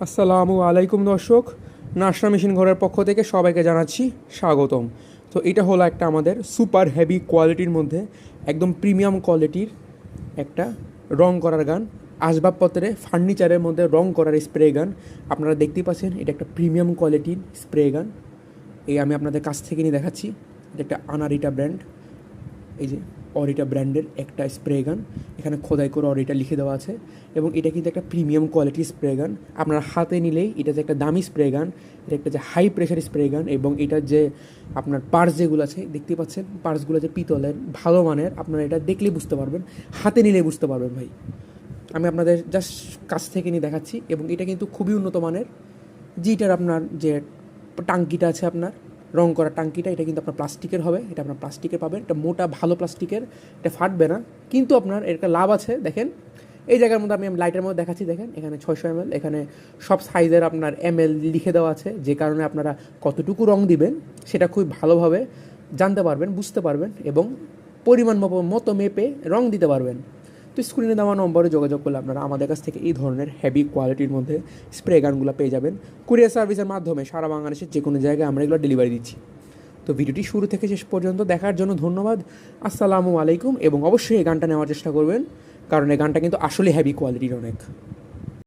আসসালামু আলাইকুম দর্শক, নাশরা মেশিন ঘরের পক্ষ থেকে সবাইকে জানাচ্ছি স্বাগতম। তো এটা হলো একটা আমাদের সুপার হেভি কোয়ালিটির মধ্যে একদম প্রিমিয়াম কোয়ালিটির একটা রং করার গান, আসবাবপত্রে ফার্নিচারের মধ্যে রং করার স্প্রে গান। আপনারা দেখতেই পাচ্ছেন এটা একটা প্রিমিয়াম কোয়ালিটির স্প্রে গান। এই আমি আপনাদের কাছ থেকে নিয়ে দেখাচ্ছি। এটা একটা আনারিটা ব্র্যান্ড, এই যে অরিটা ব্র্যান্ডের একটা স্প্রে গান। এখানে খোদাই করে অরিটা লিখে দেওয়া আছে এবং এটা কিন্তু একটা প্রিমিয়াম কোয়ালিটির স্প্রে গান। আপনার হাতে নিলেই এটা যে একটা দামি স্প্রে গান, এটা একটা যে হাই প্রেশার স্প্রে গান। এবং এটার যে আপনার পার্টস যেগুলো আছে দেখতে পাচ্ছেন, পার্টসগুলো যে পিতলের ভালো মানের, আপনারা এটা দেখলেই বুঝতে পারবেন, হাতে নিলেই বুঝতে পারবেন ভাই। আমি আপনাদের জাস্ট কাছ থেকে নিয়ে দেখাচ্ছি এবং এটা কিন্তু খুবই উন্নত মানের। যেটার আপনার যে টাঙ্কিটা আছে, আপনার রং করা টাঙ্কিটা, এটা কিন্তু আপনার প্লাস্টিকের হবে। এটা আপনার প্লাস্টিকের পাবেন, এটা মোটা ভালো প্লাস্টিকের, এটা ফাটবে না। কিন্তু আপনার এর একটা লাভ আছে, দেখেন এই জায়গার মধ্যে আমি লাইটের মধ্যে দেখাচ্ছি, দেখেন এখানে 600 ml, এখানে সব সাইজের আপনার ml লিখে দেওয়া আছে, যে কারণে আপনারা কতটুকু রং দিবেন সেটা খুব ভালোভাবে জানতে পারবেন, বুঝতে পারবেন এবং পরিমাণ মতো মেপে রং দিতে পারবেন। তো স্ক্রিনে দেওয়া নম্বরে যোগাযোগ করলে আপনারা আমাদের কাছ থেকে এই ধরনের হেভি কোয়ালিটির মধ্যে স্প্রে গানগুলো পেয়ে যাবেন। কুরিয়ার সার্ভিসের মাধ্যমে সারা বাংলাদেশের যে কোনো জায়গায় আমরা এগুলো ডেলিভারি দিচ্ছি। তো ভিডিওটি শুরু থেকে শেষ পর্যন্ত দেখার জন্য ধন্যবাদ। আসসালামু আলাইকুম। এবং অবশ্যই এই গানটা নেওয়ার চেষ্টা করবেন, কারণ এই গানটা কিন্তু আসলে হেভি কোয়ালিটির অনেক।